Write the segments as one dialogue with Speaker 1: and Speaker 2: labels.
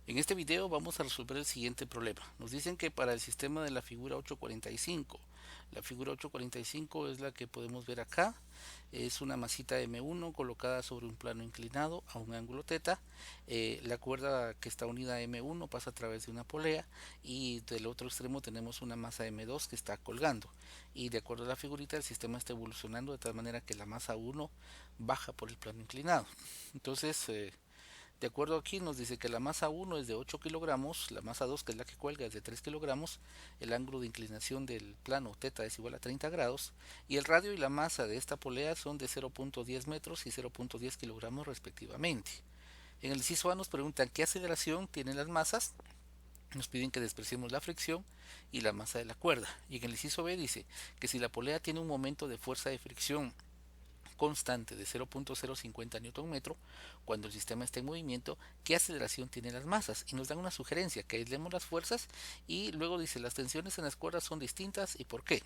Speaker 1: En este video vamos a resolver el siguiente problema. Nos dicen que para el sistema de la figura 845, la figura 845 es la que podemos ver acá, es una masita M1 colocada sobre un plano inclinado a un ángulo θ. La cuerda que está unida a M1 pasa a través de una polea y del otro extremo tenemos una masa M2 que está colgando. Y de acuerdo a la figurita el sistema está evolucionando de tal manera que la masa 1 baja por el plano inclinado. Entonces, de acuerdo aquí nos dice que la masa 1 es de 8 kilogramos, la masa 2 que es la que cuelga es de 3 kilogramos, el ángulo de inclinación del plano θ es igual a 30 grados y el radio y la masa de esta polea son de 0.10 metros y 0.10 kilogramos respectivamente. En el inciso A nos preguntan qué aceleración tienen las masas, nos piden que despreciemos la fricción y la masa de la cuerda. Y en el inciso B dice que si la polea tiene un momento de fuerza de fricción constante de 0.050 Nm cuando el sistema está en movimiento, qué aceleración tienen las masas, y nos dan una sugerencia que aislemos las fuerzas y luego dice las tensiones en las cuerdas son distintas y por qué.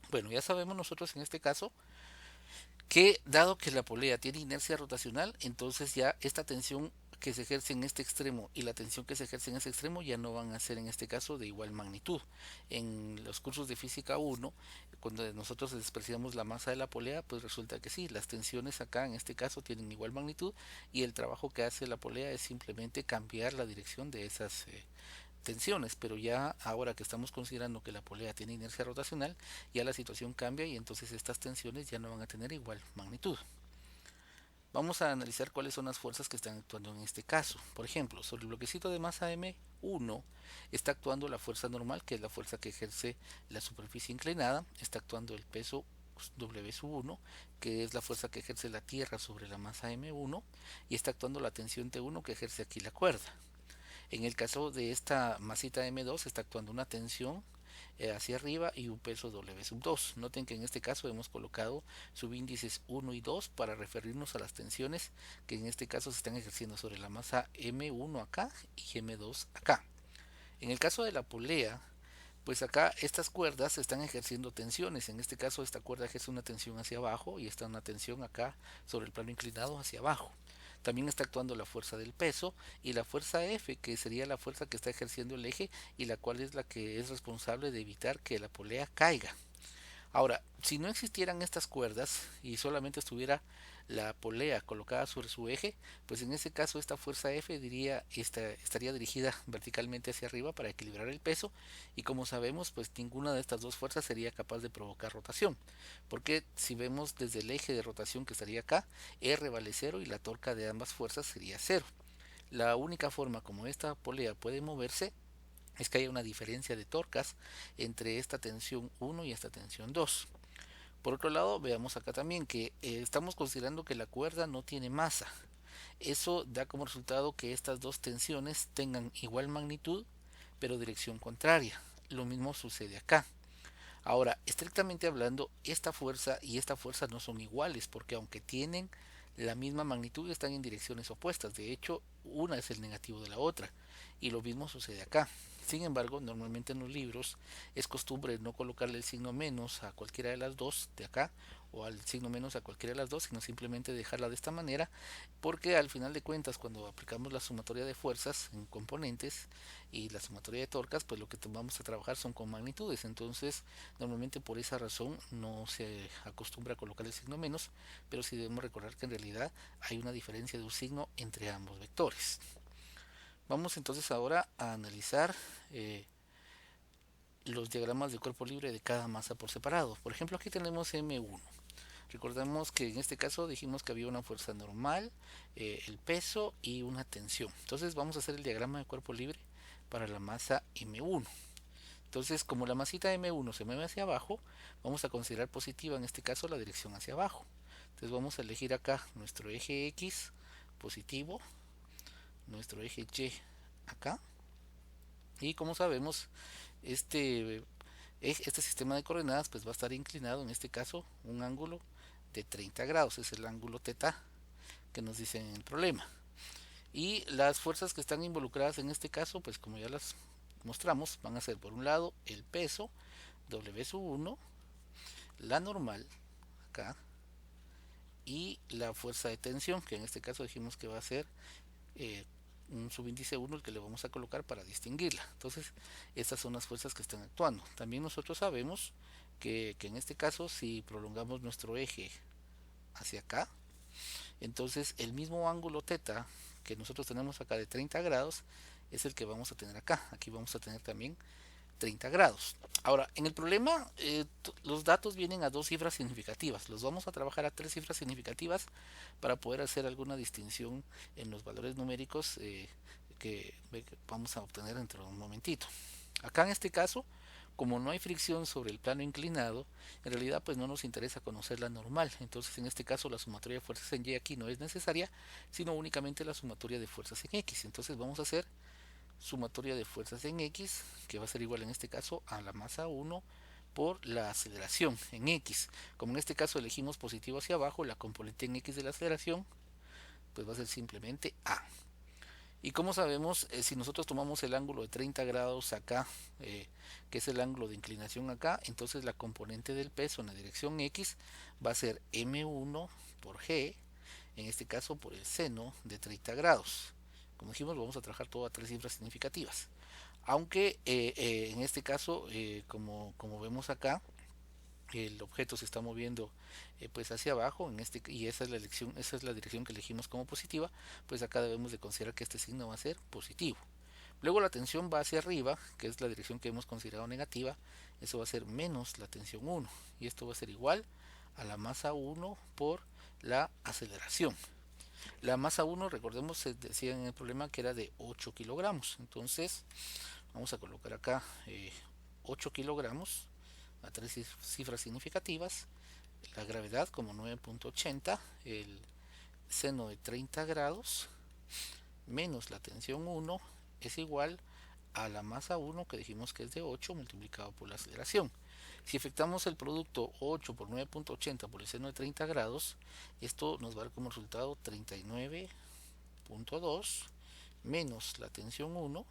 Speaker 1: Bueno, ya sabemos nosotros en este caso que dado que la polea tiene inercia rotacional, entonces ya esta tensión que se ejerce en este extremo y la tensión que se ejerce en este extremo ya no van a ser en este caso de igual magnitud. En los cursos de física 1, cuando nosotros despreciamos la masa de la polea, pues resulta que sí, las tensiones acá en este caso tienen igual magnitud y el trabajo que hace la polea es simplemente cambiar la dirección de esas tensiones, pero ya ahora que estamos considerando que la polea tiene inercia rotacional, ya la situación cambia y entonces estas tensiones ya no van a tener igual magnitud. Vamos a analizar cuáles son las fuerzas que están actuando en este caso. Por ejemplo, sobre el bloquecito de masa M1 está actuando la fuerza normal, que es la fuerza que ejerce la superficie inclinada, está actuando el peso W1, que es la fuerza que ejerce la Tierra sobre la masa M1, y está actuando la tensión T1 que ejerce aquí la cuerda. En el caso de esta masita M2 está actuando una tensión hacia arriba y un peso W2. Noten que en este caso hemos colocado subíndices 1 y 2 para referirnos a las tensiones que en este caso se están ejerciendo sobre la masa M1 acá y M2 acá. En el caso de la polea, pues acá estas cuerdas están ejerciendo tensiones. En este caso esta cuerda ejerce una tensión hacia abajo y está una tensión acá sobre el plano inclinado hacia abajo. También está actuando la fuerza del peso y la fuerza F, que sería la fuerza que está ejerciendo el eje y la cual es la que es responsable de evitar que la polea caiga. Ahora, si no existieran estas cuerdas y solamente estuviera la polea colocada sobre su eje, pues en ese caso esta fuerza F estaría dirigida verticalmente hacia arriba para equilibrar el peso y como sabemos pues ninguna de estas dos fuerzas sería capaz de provocar rotación, porque si vemos desde el eje de rotación que estaría acá, R vale 0 y la torca de ambas fuerzas sería 0. La única forma como esta polea puede moverse es que haya una diferencia de torcas entre esta tensión 1 y esta tensión 2. Por otro lado, veamos acá también que estamos considerando que la cuerda no tiene masa. Eso da como resultado que estas dos tensiones tengan igual magnitud, pero dirección contraria. Lo mismo sucede acá. Ahora, estrictamente hablando, esta fuerza y esta fuerza no son iguales, porque aunque tienen la misma magnitud, están en direcciones opuestas. De hecho, una es el negativo de la otra. Y lo mismo sucede acá. Sin embargo, normalmente en los libros es costumbre no colocarle el signo menos a cualquiera de las dos de acá o al signo menos a cualquiera de las dos, sino simplemente dejarla de esta manera, porque al final de cuentas cuando aplicamos la sumatoria de fuerzas en componentes y la sumatoria de torcas, pues lo que vamos a trabajar son con magnitudes. Entonces normalmente por esa razón no se acostumbra a colocar el signo menos, pero sí debemos recordar que en realidad hay una diferencia de un signo entre ambos vectores. Vamos entonces ahora a analizar los diagramas de cuerpo libre de cada masa por separado. Por ejemplo, aquí tenemos M1. Recordemos que en este caso dijimos que había una fuerza normal, el peso y una tensión. Entonces vamos a hacer el diagrama de cuerpo libre para la masa M1. Entonces, como la masita M1 se mueve hacia abajo, vamos a considerar positiva en este caso la dirección hacia abajo. Entonces vamos a elegir acá nuestro eje X positivo, nuestro eje Y acá. Y como sabemos, este, este sistema de coordenadas pues va a estar inclinado en este caso un ángulo de 30 grados, es el ángulo θ que nos dice en el problema. Y las fuerzas que están involucradas en este caso, pues como ya las mostramos, van a ser por un lado el peso W1, la normal acá y la fuerza de tensión, que en este caso dijimos que va a ser un subíndice 1 el que le vamos a colocar para distinguirla. Entonces, estas son las fuerzas que están actuando. También nosotros sabemos que en este caso, si prolongamos nuestro eje hacia acá, entonces el mismo ángulo teta que nosotros tenemos acá de 30 grados es el que vamos a tener acá. Aquí vamos a tener también 30 grados. Ahora, en el problema, los datos vienen a dos cifras significativas. Los vamos a trabajar a tres cifras significativas para poder hacer alguna distinción en los valores numéricos que vamos a obtener dentro de un momentito. Acá en este caso, como no hay fricción sobre el plano inclinado, en realidad pues no nos interesa conocer la normal. Entonces en este caso la sumatoria de fuerzas en Y aquí no es necesaria, sino únicamente la sumatoria de fuerzas en X. Entonces vamos a hacer sumatoria de fuerzas en X, que va a ser igual en este caso a la masa 1 por la aceleración en X. Como en este caso elegimos positivo hacia abajo, la componente en X de la aceleración pues va a ser simplemente A. Y como sabemos, si nosotros tomamos el ángulo de 30 grados acá, que es el ángulo de inclinación acá, entonces la componente del peso en la dirección X va a ser M1 por G, en este caso por el seno de 30 grados. Como dijimos, vamos a trabajar todo a tres cifras significativas. Aunque en este caso, como vemos acá, el objeto se está moviendo pues hacia abajo y esa es la dirección que elegimos como positiva, pues acá debemos de considerar que este signo va a ser positivo. Luego la tensión va hacia arriba, que es la dirección que hemos considerado negativa, eso va a ser menos la tensión 1 y esto va a ser igual a la masa 1 por la aceleración. La masa 1, recordemos, se decía en el problema que era de 8 kilogramos, entonces vamos a colocar acá 8 kilogramos a tres cifras significativas, la gravedad como 9.80, el seno de 30 grados menos la tensión 1 es igual a la masa 1 que dijimos que es de 8 multiplicado por la aceleración. Si efectuamos el producto 8 por 9.80 por el seno de 30 grados, esto nos va a dar como resultado 39.2 menos la tensión 1,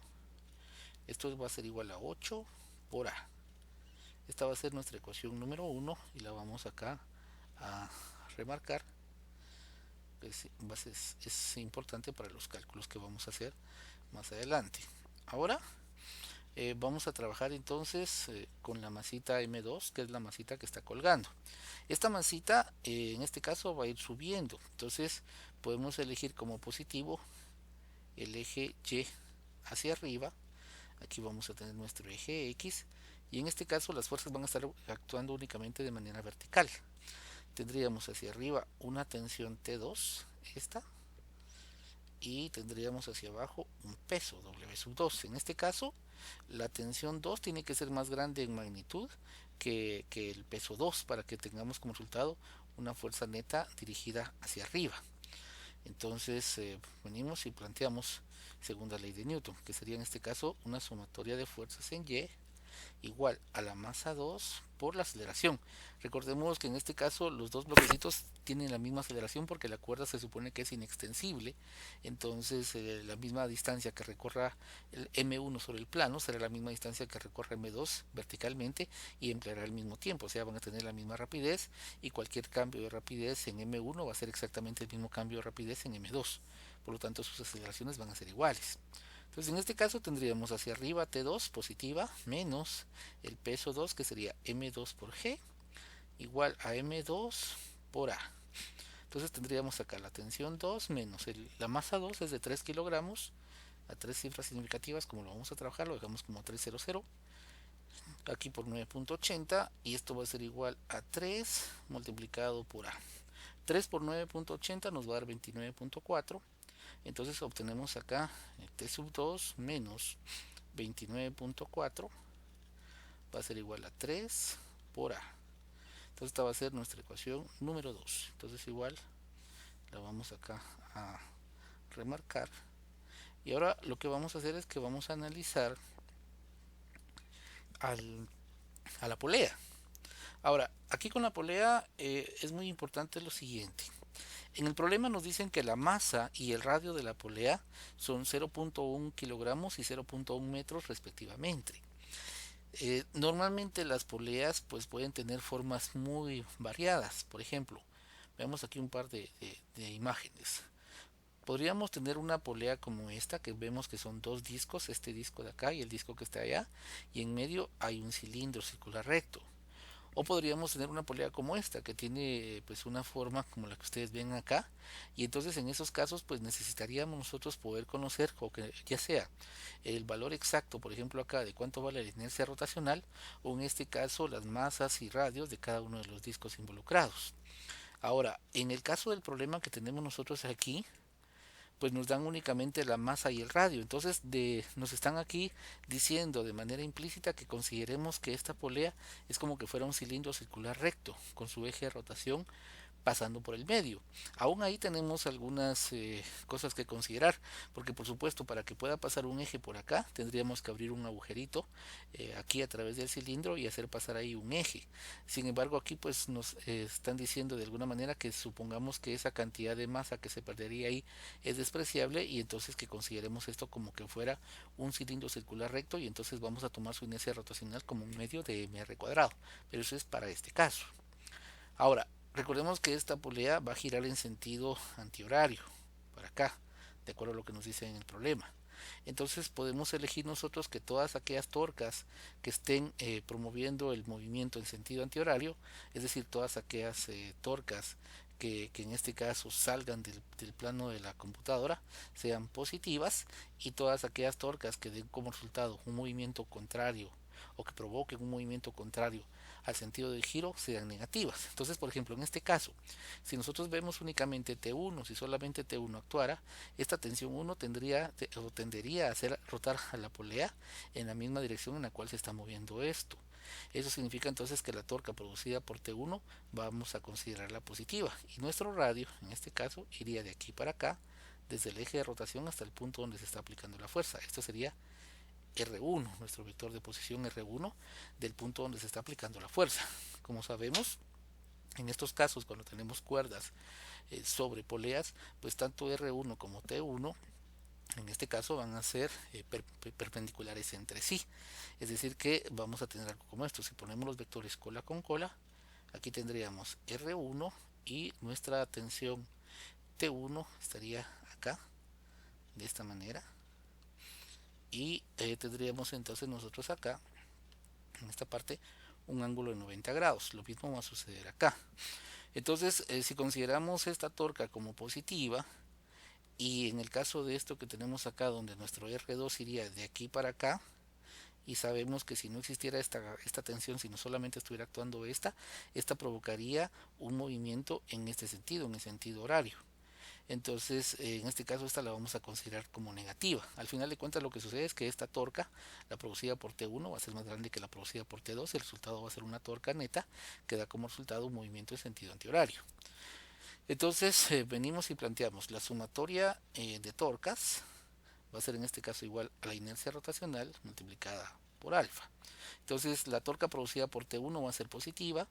Speaker 1: esto va a ser igual a 8 por A. Esta va a ser nuestra ecuación número 1 y la vamos acá a remarcar. Es importante para los cálculos que vamos a hacer más adelante. Ahora vamos a trabajar entonces con la masita M2, que es la masita que está colgando. Esta masita en este caso va a ir subiendo, entonces podemos elegir como positivo el eje Y hacia arriba. Aquí vamos a tener nuestro eje X y en este caso las fuerzas van a estar actuando únicamente de manera vertical. Tendríamos hacia arriba una tensión T2, esta, y tendríamos hacia abajo un peso W sub 2. En este caso, la tensión 2 tiene que ser más grande en magnitud que el peso 2 para que tengamos como resultado una fuerza neta dirigida hacia arriba. Entonces venimos y planteamos segunda ley de Newton, que sería en este caso una sumatoria de fuerzas en Y igual a la masa 2 por la aceleración. Recordemos que en este caso los dos bloquecitos tienen la misma aceleración porque la cuerda se supone que es inextensible, entonces la misma distancia que recorra el M1 sobre el plano será la misma distancia que recorra M2 verticalmente y empleará el mismo tiempo, o sea, van a tener la misma rapidez y cualquier cambio de rapidez en M1 va a ser exactamente el mismo cambio de rapidez en M2, por lo tanto sus aceleraciones van a ser iguales. Entonces en este caso tendríamos hacia arriba T2 positiva menos el peso 2 que sería M2 por G igual a M2 por A. Entonces tendríamos acá la tensión 2 menos la masa 2 es de 3 kilogramos a tres cifras significativas, como lo vamos a trabajar, lo dejamos como 300 aquí por 9.80 y esto va a ser igual a 3 multiplicado por A. 3 por 9.80 nos va a dar 29.4. Entonces obtenemos acá T sub 2 menos 29.4 va a ser igual a 3 por A. Entonces esta va a ser nuestra ecuación número 2. Entonces igual la vamos acá a remarcar. Y ahora lo que vamos a hacer es que vamos a analizar a la polea. Ahora, aquí con la polea es muy importante lo siguiente. En el problema nos dicen que la masa y el radio de la polea son 0.1 kilogramos y 0.1 metros respectivamente. Normalmente las poleas pues pueden tener formas muy variadas. Por ejemplo, veamos aquí un par de imágenes. Podríamos tener una polea como esta, que vemos que son dos discos, este disco de acá y el disco que está allá, y en medio hay un cilindro circular recto. O podríamos tener una polea como esta, que tiene pues una forma como la que ustedes ven acá, y entonces en esos casos pues necesitaríamos nosotros poder conocer, o que ya sea el valor exacto, por ejemplo acá, de cuánto vale la inercia rotacional, o en este caso las masas y radios de cada uno de los discos involucrados. Ahora, en el caso del problema que tenemos nosotros aquí, pues nos dan únicamente la masa y el radio. Entonces nos están aquí diciendo de manera implícita que consideremos que esta polea es como que fuera un cilindro circular recto con su eje de rotación pasando por el medio. Aún ahí tenemos algunas cosas que considerar, porque por supuesto para que pueda pasar un eje por acá tendríamos que abrir un agujerito aquí a través del cilindro y hacer pasar ahí un eje. Sin embargo aquí pues nos están diciendo de alguna manera que supongamos que esa cantidad de masa que se perdería ahí es despreciable, y entonces que consideremos esto como que fuera un cilindro circular recto, y entonces vamos a tomar su inercia rotacional como un medio de mr cuadrado, pero eso es para este caso. Ahora, recordemos que esta polea va a girar en sentido antihorario, para acá, de acuerdo a lo que nos dice en el problema. Entonces podemos elegir nosotros que todas aquellas torcas que estén promoviendo el movimiento en sentido antihorario, es decir, todas aquellas torcas que en este caso salgan del plano de la computadora, sean positivas, y todas aquellas torcas que den como resultado un movimiento contrario o que provoquen un movimiento contrario al sentido de giro sean negativas. Entonces, por ejemplo, en este caso, si nosotros vemos únicamente T1, si solamente T1 actuara, esta tensión 1 tendería a hacer rotar a la polea en la misma dirección en la cual se está moviendo esto. Eso significa entonces que la torca producida por T1 vamos a considerarla positiva, y nuestro radio, en este caso, iría de aquí para acá, desde el eje de rotación hasta el punto donde se está aplicando la fuerza. Esto sería R1, nuestro vector de posición R1 del punto donde se está aplicando la fuerza. Como sabemos, en estos casos cuando tenemos cuerdas sobre poleas, pues tanto R1 como T1 en este caso van a ser perpendiculares entre sí. Es decir que vamos a tener algo como esto. Si ponemos los vectores cola con cola, aquí tendríamos R1 y nuestra tensión T1 estaría acá, de esta manera. Y tendríamos entonces nosotros acá, en esta parte, un ángulo de 90 grados. Lo mismo va a suceder acá. Entonces, si consideramos esta torca como positiva, y en el caso de esto que tenemos acá, donde nuestro R2 iría de aquí para acá, y sabemos que si no existiera esta tensión, sino solamente estuviera actuando esta provocaría un movimiento en este sentido, en el sentido horario. Entonces, en este caso esta la vamos a considerar como negativa. Al final de cuentas lo que sucede es que esta torca, la producida por T1, va a ser más grande que la producida por T2, el resultado va a ser una torca neta que da como resultado un movimiento en sentido antihorario. Entonces, venimos y planteamos la sumatoria de torcas va a ser en este caso igual a la inercia rotacional multiplicada por alfa. Entonces la torca producida por T1 va a ser positiva.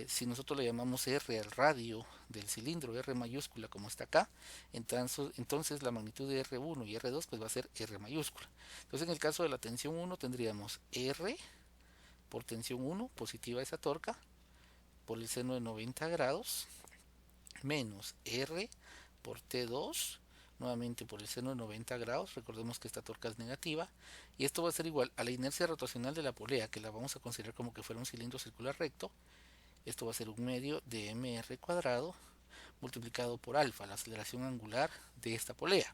Speaker 1: Si nosotros le llamamos R al radio del cilindro, R mayúscula como está acá, entonces la magnitud de R1 y R2 pues va a ser R mayúscula. Entonces en el caso de la tensión 1 tendríamos R por tensión 1, positiva esa torca, por el seno de 90 grados, menos R por T2, nuevamente por el seno de 90 grados. Recordemos que esta torca es negativa, y esto va a ser igual a la inercia rotacional de la polea, que la vamos a considerar como que fuera un cilindro circular recto. Esto va a ser un medio de mr cuadrado multiplicado por alfa, la aceleración angular de esta polea.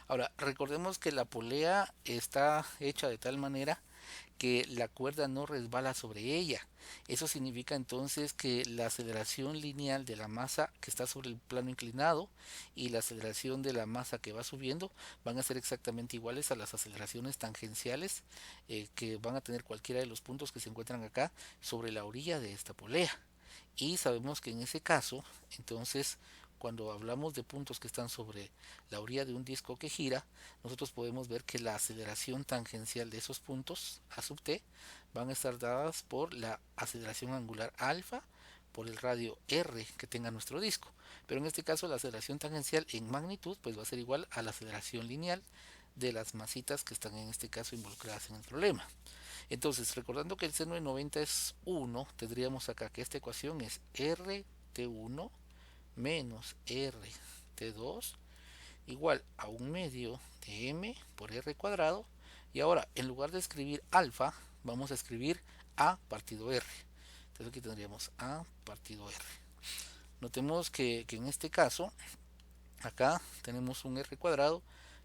Speaker 1: Ahora, recordemos que la polea está hecha de tal manera que la cuerda no resbala sobre ella. Eso significa entonces que la aceleración lineal de la masa que está sobre el plano inclinado y la aceleración de la masa que va subiendo van a ser exactamente iguales a las aceleraciones tangenciales que van a tener cualquiera de los puntos que se encuentran acá sobre la orilla de esta polea. Y sabemos que en ese caso, entonces, cuando hablamos de puntos que están sobre la orilla de un disco que gira, nosotros podemos ver que la aceleración tangencial de esos puntos, a sub t, van a estar dadas por la aceleración angular alfa por el radio r que tenga nuestro disco. Pero en este caso la aceleración tangencial en magnitud pues va a ser igual a la aceleración lineal de las masitas que están en este caso involucradas en el problema. Entonces, recordando que el seno de 90 es 1, tendríamos acá que esta ecuación es RT1 menos RT2 igual a 1/2 de m por r cuadrado. Y ahora, en lugar de escribir alfa, vamos a escribir a partido r. Entonces aquí tendríamos a partido r. Notemos que en este caso, acá tenemos un r cuadrado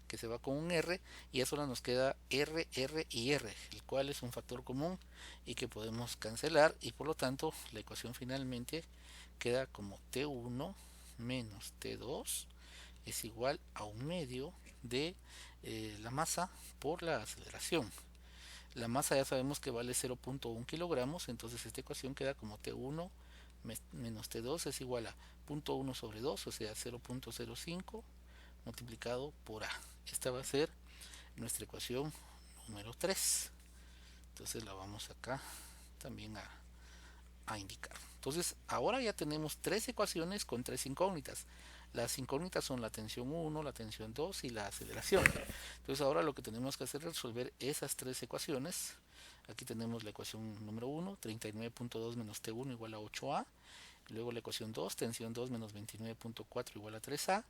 Speaker 1: que se va con un r, y ya solo nos queda r, r y r, el cual es un factor común y que podemos cancelar, y por lo tanto la ecuación finalmente queda como t1 menos t2 es igual a 1/2 de la masa por la aceleración. La masa ya sabemos que vale 0.1 kilogramos, entonces esta ecuación queda como t1 menos t2 es igual a 0.1 sobre 2, o sea 0.05 multiplicado por a. Esta va a ser nuestra ecuación número 3. Entonces la vamos acá también a indicar. Entonces ahora ya tenemos tres ecuaciones con tres incógnitas. Las incógnitas son la tensión 1, la tensión 2 y la aceleración. Entonces ahora lo que tenemos que hacer es resolver esas tres ecuaciones. Aquí tenemos la ecuación número 1, 39.2 menos T1 igual a 8A. Luego la ecuación 2, tensión 2 menos 29.4 igual a 3A.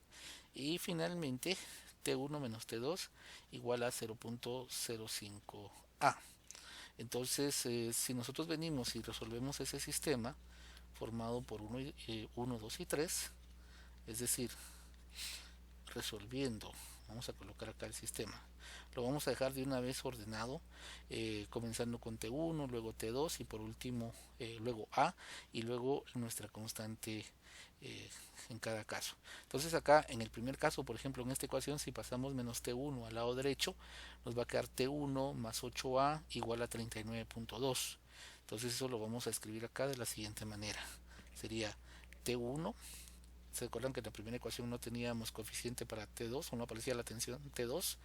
Speaker 1: Y finalmente T1 menos T2 igual a 0.05A. Entonces, si nosotros venimos y resolvemos ese sistema formado por 1, 2 y 3, es decir, resolviendo, vamos a colocar acá el sistema, lo vamos a dejar de una vez ordenado, comenzando con T1, luego T2 y por último luego A, y luego nuestra constante en cada caso. Entonces acá en el primer caso, por ejemplo en esta ecuación, si pasamos menos T1 al lado derecho, nos va a quedar T1 más 8A igual a 39.2. Entonces eso lo vamos a escribir acá de la siguiente manera. Sería T1, se acuerdan que en la primera ecuación no teníamos coeficiente para T2, o no aparecía la tensión T2,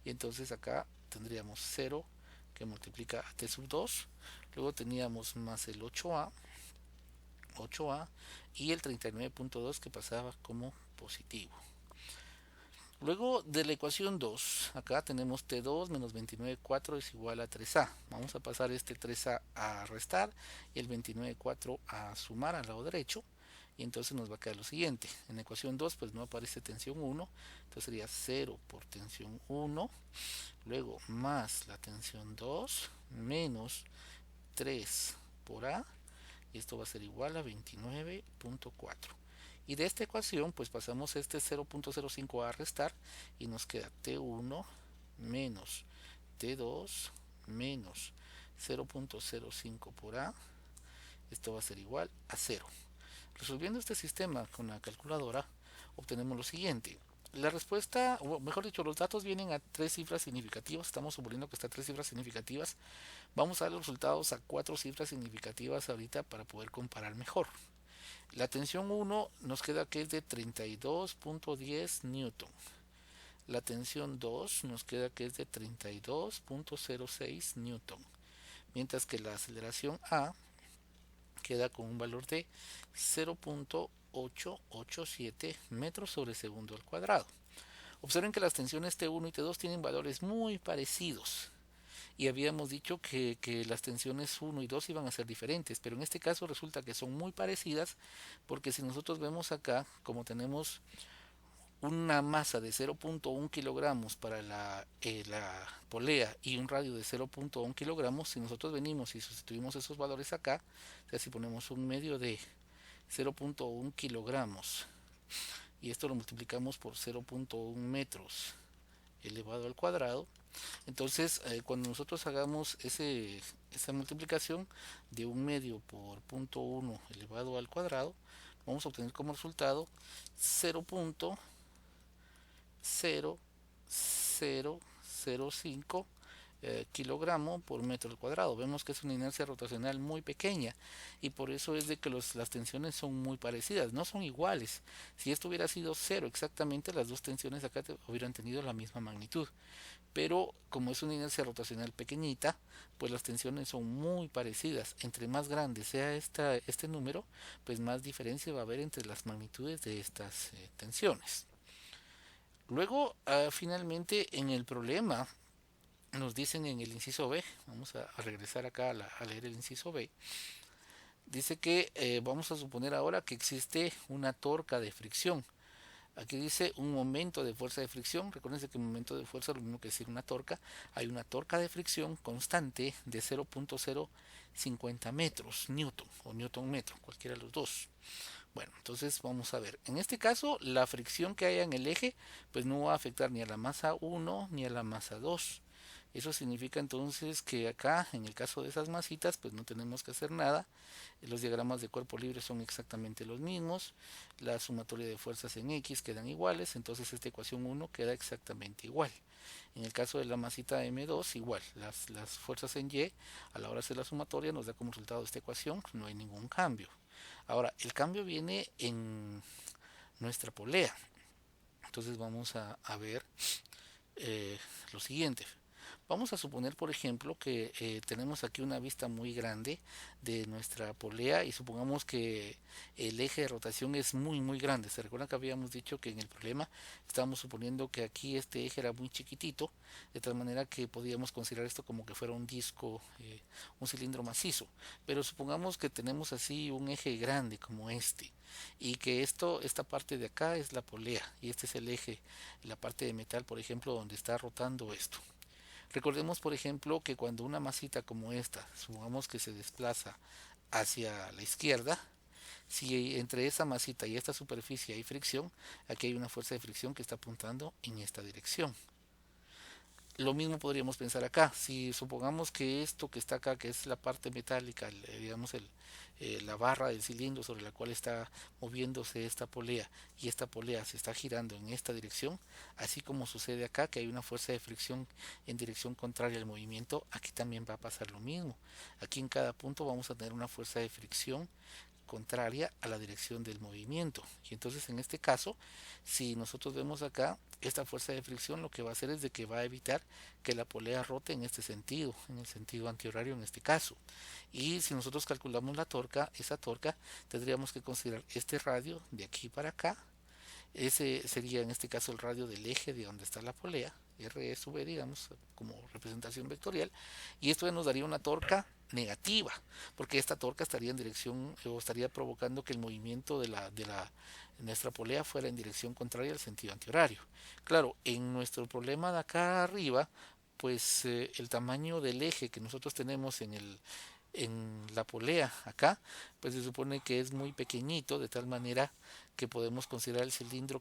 Speaker 1: y entonces acá tendríamos 0 que multiplica a T sub 2, luego teníamos más el 8A y el 39.2 que pasaba como positivo. Luego de la ecuación 2, acá tenemos T2 menos 29.4 es igual a 3A. Vamos a pasar este 3A a restar y el 29.4 a sumar al lado derecho. Y entonces nos va a quedar lo siguiente. En la ecuación 2 pues no aparece tensión 1. Entonces sería 0 por tensión 1. Luego más la tensión 2 menos 3 por A. Y esto va a ser igual a 29.4. Y de esta ecuación pues pasamos este 0.05 a restar y nos queda T1 menos T2 menos 0.05 por A. Esto va a ser igual a 0. Resolviendo este sistema con la calculadora obtenemos lo siguiente. La respuesta, o mejor dicho, los datos vienen a tres cifras significativas. Estamos suponiendo que está a tres cifras significativas. Vamos a dar los resultados a cuatro cifras significativas ahorita para poder comparar mejor. La tensión 1 nos queda que es de 32.10 newton. La tensión 2 nos queda que es de 32.06 newton. Mientras que la aceleración A queda con un valor de 0.887 metros sobre segundo al cuadrado. Observen que las tensiones T1 y T2 tienen valores muy parecidos. Y habíamos dicho que las tensiones 1 y 2 iban a ser diferentes, pero en este caso resulta que son muy parecidas, porque si nosotros vemos acá, como tenemos una masa de 0.1 kilogramos para la polea y un radio de 0.1 kilogramos, si nosotros venimos y sustituimos esos valores acá, o sea, si ponemos un medio de 0.1 kilogramos y esto lo multiplicamos por 0.1 metros elevado al cuadrado, entonces cuando nosotros hagamos esa multiplicación de un medio por 0.1 elevado al cuadrado, vamos a obtener como resultado 0.0005 kilogramo por metro al cuadrado. Vemos que es una inercia rotacional muy pequeña y por eso es de que las tensiones son muy parecidas, no son iguales. Si esto hubiera sido cero exactamente, las dos tensiones acá hubieran tenido la misma magnitud, pero como es una inercia rotacional pequeñita, pues las tensiones son muy parecidas. Entre más grande sea este número, pues más diferencia va a haber entre las magnitudes de estas tensiones. Luego, finalmente, en el problema, nos dicen en el inciso B, vamos a regresar acá a leer el inciso B, dice que vamos a suponer ahora que existe una torca de fricción. Aquí dice un momento de fuerza de fricción. Recuerden que un momento de fuerza es lo mismo que decir una torca. Hay una torca de fricción constante de 0.050 metros newton o newton metro, cualquiera de los dos. Bueno, entonces vamos a ver. En este caso, la fricción que haya en el eje, pues no va a afectar ni a la masa 1 ni a la masa 2. Eso significa entonces que acá, en el caso de esas masitas, pues no tenemos que hacer nada. Los diagramas de cuerpo libre son exactamente los mismos. La sumatoria de fuerzas en X quedan iguales, entonces esta ecuación 1 queda exactamente igual. En el caso de la masita M2, igual. Las fuerzas en Y, a la hora de hacer la sumatoria, nos da como resultado esta ecuación, no hay ningún cambio. Ahora, el cambio viene en nuestra polea. Entonces vamos a ver lo siguiente. Vamos a suponer, por ejemplo, que tenemos aquí una vista muy grande de nuestra polea y supongamos que el eje de rotación es muy grande. ¿Se recuerdan que habíamos dicho que en el problema estábamos suponiendo que aquí este eje era muy chiquitito, de tal manera que podíamos considerar esto como que fuera un disco, un cilindro macizo? Pero supongamos que tenemos así un eje grande como este y que esta parte de acá es la polea y este es el eje, la parte de metal, por ejemplo, donde está rotando esto. Recordemos, por ejemplo, que cuando una masita como esta, supongamos que se desplaza hacia la izquierda, si entre esa masita y esta superficie hay fricción, aquí hay una fuerza de fricción que está apuntando en esta dirección. Lo mismo podríamos pensar acá. Si supongamos que esto que está acá, que es la parte metálica, digamos la barra del cilindro sobre la cual está moviéndose esta polea, y esta polea se está girando en esta dirección, así como sucede acá, que hay una fuerza de fricción en dirección contraria al movimiento, aquí también va a pasar lo mismo. Aquí en cada punto vamos a tener una fuerza de fricción contraria a la dirección del movimiento. Y entonces en este caso, si nosotros vemos acá, esta fuerza de fricción lo que va a hacer es de que va a evitar que la polea rote en este sentido, en el sentido antihorario en este caso. Y si nosotros calculamos la torca, esa torca tendríamos que considerar este radio de aquí para acá. Ese sería en este caso el radio del eje de donde está la polea, R sub V, digamos, como representación vectorial, y esto ya nos daría una torca negativa, porque esta torca estaría en dirección o estaría provocando que el movimiento de nuestra polea fuera en dirección contraria al sentido antihorario. Claro, en nuestro problema de acá arriba, pues el tamaño del eje que nosotros tenemos en la polea acá, pues se supone que es muy pequeñito, de tal manera que podemos considerar el cilindro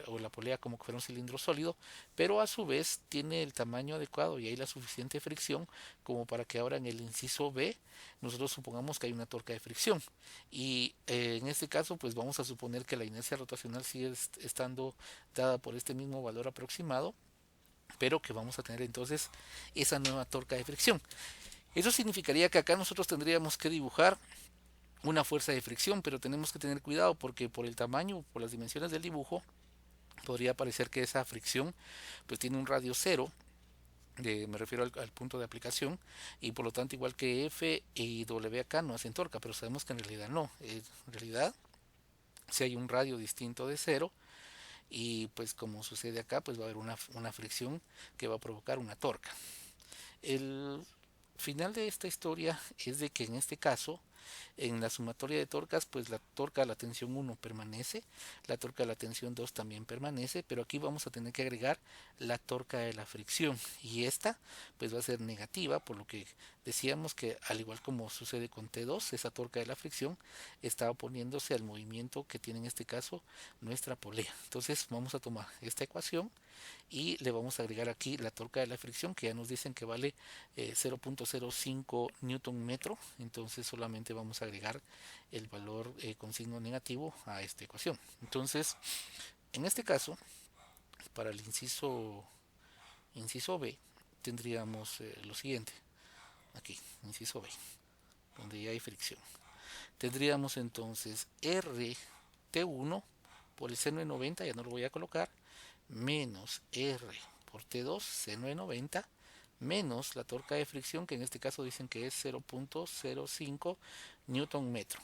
Speaker 1: o la polea como que fuera un cilindro sólido, pero a su vez tiene el tamaño adecuado y hay la suficiente fricción como para que ahora en el inciso B nosotros supongamos que hay una torca de fricción. Y en este caso pues vamos a suponer que la inercia rotacional sigue estando dada por este mismo valor aproximado, pero que vamos a tener entonces esa nueva torca de fricción. Eso significaría que acá nosotros tendríamos que dibujar una fuerza de fricción, pero tenemos que tener cuidado porque por el tamaño, por las dimensiones del dibujo, podría parecer que esa fricción pues tiene un radio cero, me refiero al punto de aplicación, y por lo tanto igual que F y W acá no hacen torca, pero sabemos que en realidad no. En realidad si hay un radio distinto de cero, y pues como sucede acá, pues va a haber una fricción que va a provocar una torca. El final de esta historia es de que en este caso, en la sumatoria de torcas, pues la torca a la tensión 1 permanece, la torca a la tensión 2 también permanece, pero aquí vamos a tener que agregar la torca de la fricción y esta pues va a ser negativa, por lo que decíamos que al igual como sucede con T2, esa torca de la fricción está oponiéndose al movimiento que tiene en este caso nuestra polea. Entonces vamos a tomar esta ecuación y le vamos a agregar aquí la torca de la fricción, que ya nos dicen que vale 0.05 newton metro, entonces solamente vamos a agregar el valor con signo negativo a esta ecuación. Entonces en este caso, para el inciso B tendríamos lo siguiente, aquí, inciso B, donde ya hay fricción. Tendríamos entonces RT1 por el seno de 90, ya no lo voy a colocar, menos R por T2, seno de 90, menos la torca de fricción, que en este caso dicen que es 0.05 newton metro.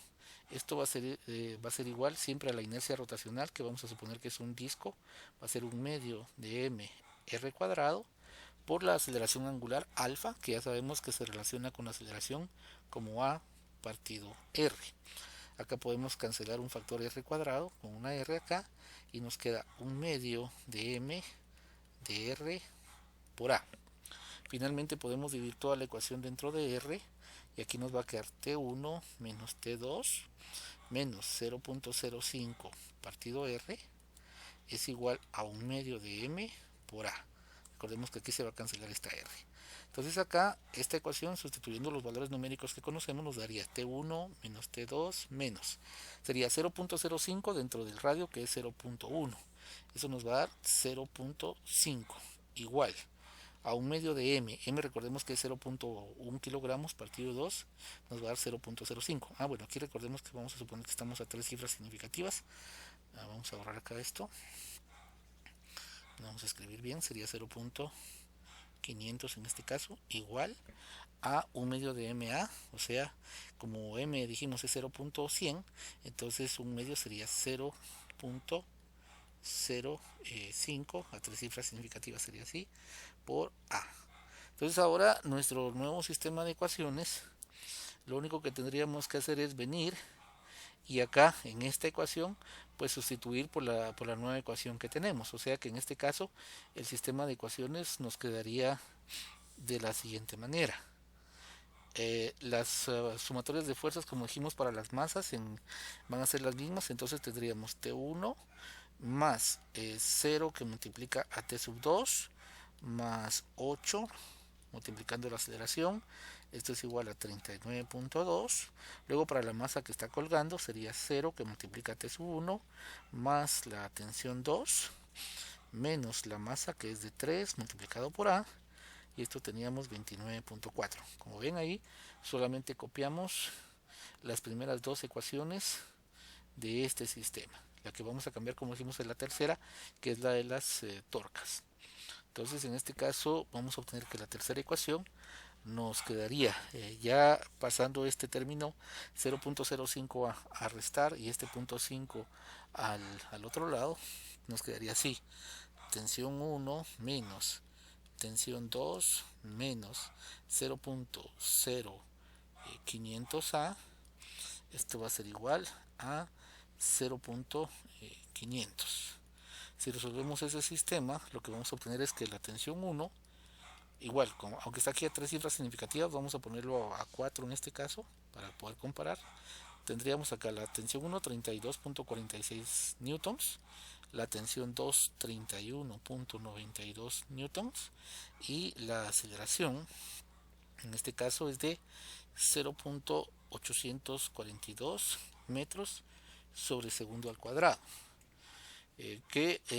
Speaker 1: Esto va a ser igual siempre a la inercia rotacional, que vamos a suponer que es un disco, va a ser un medio de m r cuadrado, por la aceleración angular alfa, que ya sabemos que se relaciona con la aceleración como a partido r. Acá podemos cancelar un factor r cuadrado con una r acá, y nos queda 1/2 de m de r por a. Finalmente podemos dividir toda la ecuación dentro de r y aquí nos va a quedar t1 menos t2 menos 0.05 partido r es igual a 1/2 de m por a. Recordemos que aquí se va a cancelar esta r. Entonces acá esta ecuación, sustituyendo los valores numéricos que conocemos, nos daría t1 menos t2 menos. Sería 0.05 dentro del radio, que es 0.1. Eso nos va a dar 0.5 igual a 1/2 de m. M recordemos que es 0.1 kilogramos partido 2, nos va a dar 0.05. Bueno, aquí recordemos que vamos a suponer que estamos a 3 cifras significativas. Vamos a borrar acá esto. Vamos a escribir bien, sería 0.500 en este caso, igual a 1/2 de MA, o sea, como M dijimos es 0.100, entonces 1/2 sería 0.05, a 3 cifras significativas sería así, por A. Entonces ahora nuestro nuevo sistema de ecuaciones, lo único que tendríamos que hacer es venir y acá en esta ecuación pues sustituir por la nueva ecuación que tenemos, o sea que en este caso el sistema de ecuaciones nos quedaría de la siguiente manera. Las sumatorias de fuerzas, como dijimos, para las masas van a ser las mismas, entonces tendríamos T1 más 0 que multiplica a T sub 2 más 8 multiplicando la aceleración, esto es igual a 39.2. Luego para la masa que está colgando sería 0 que multiplica T sub 1 más la tensión 2 menos la masa que es de 3 multiplicado por A, y esto teníamos 29.4. Como ven ahí, solamente copiamos las primeras dos ecuaciones de este sistema. La que vamos a cambiar, como dijimos, es la tercera, que es la de las torcas. Entonces en este caso vamos a obtener que la tercera ecuación nos quedaría, ya pasando este término 0.05 a restar y este punto 5 al otro lado, nos quedaría así: tensión 1 menos tensión 2 menos 0.0500A, esto va a ser igual a 0.500. Si resolvemos ese sistema, lo que vamos a obtener es que la tensión 1, igual, aunque está aquí a 3 cifras significativas, vamos a ponerlo a 4 en este caso, para poder comparar. Tendríamos acá la tensión 1, 32.46 newtons, la tensión 2, 31.92 newtons, y la aceleración, en este caso, es de 0.842 metros sobre segundo al cuadrado.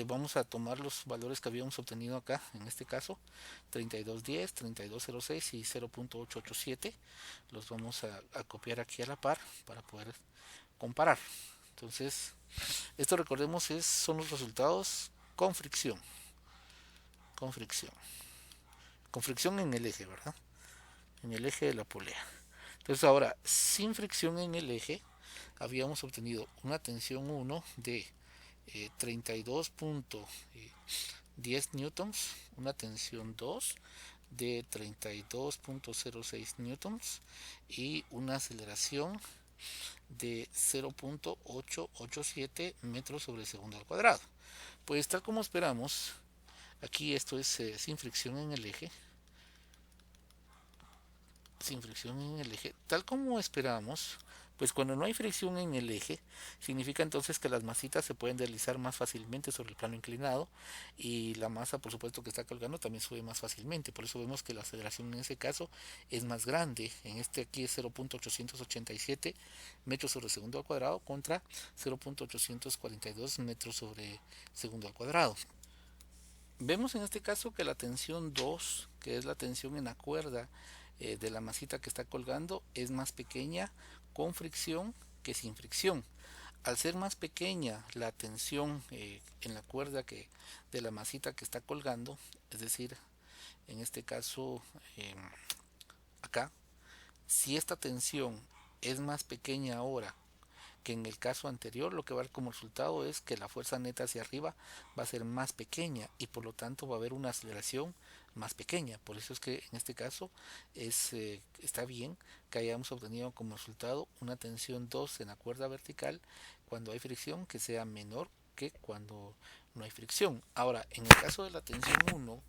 Speaker 1: Vamos a tomar los valores que habíamos obtenido acá, en este caso 3210, 3206 y 0.887, los vamos a copiar aquí a la par para poder comparar. Entonces esto, recordemos, son los resultados con fricción, con fricción con fricción en el eje, ¿verdad? En el eje de la polea. Entonces ahora, sin fricción en el eje, habíamos obtenido una tensión 1 de 32.10 newtons, una tensión 2 de 32.06 newtons y una aceleración de 0.887 metros sobre segundo al cuadrado. Pues tal como esperamos, aquí esto es sin fricción en el eje, sin fricción en el eje, tal como esperamos. Pues cuando no hay fricción en el eje, significa entonces que las masitas se pueden deslizar más fácilmente sobre el plano inclinado, y la masa, por supuesto, que está colgando también sube más fácilmente. Por eso vemos que la aceleración en ese caso es más grande. En este aquí es 0.887 metros sobre segundo al cuadrado contra 0.842 metros sobre segundo al cuadrado. Vemos en este caso que la tensión 2, que es la tensión en la cuerda de la masita que está colgando, es más pequeña con fricción que sin fricción. Al ser más pequeña la tensión en la cuerda de la masita que está colgando, es decir, en este caso acá, si esta tensión es más pequeña ahora que en el caso anterior, lo que va a dar como resultado es que la fuerza neta hacia arriba va a ser más pequeña y por lo tanto va a haber una aceleración más pequeña. Por eso es que en este caso está bien que hayamos obtenido como resultado una tensión 2 en la cuerda vertical cuando hay fricción que sea menor que cuando no hay fricción. Ahora, en el caso de la tensión 1,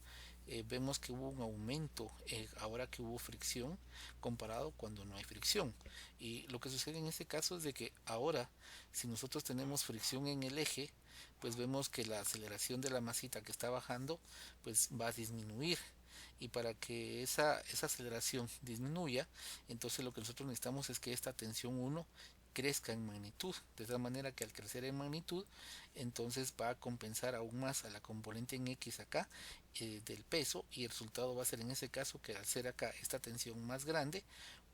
Speaker 1: vemos que hubo un aumento ahora que hubo fricción comparado cuando no hay fricción. Y lo que sucede en este caso es de que ahora, si nosotros tenemos fricción en el eje, pues vemos que la aceleración de la masita que está bajando pues va a disminuir. Y para que esa aceleración disminuya, entonces lo que nosotros necesitamos es que esta tensión 1 crezca en magnitud, de tal manera que al crecer en magnitud, entonces va a compensar aún más a la componente en X acá del peso, y el resultado va a ser en ese caso que al ser acá esta tensión más grande,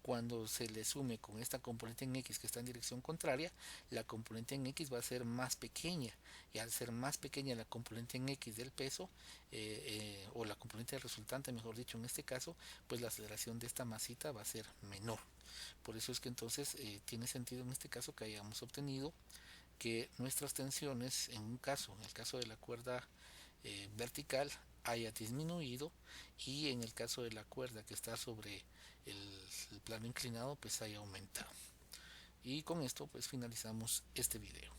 Speaker 1: cuando se le sume con esta componente en X que está en dirección contraria, la componente en X va a ser más pequeña, y al ser más pequeña la componente en X del peso, o la componente resultante, mejor dicho en este caso, pues la aceleración de esta masita va a ser menor. Por eso es que entonces tiene sentido en este caso que hayamos obtenido que nuestras tensiones, en un caso, en el caso de la cuerda vertical, haya disminuido, y en el caso de la cuerda que está sobre el plano inclinado pues haya aumentado. Y con esto pues finalizamos este video.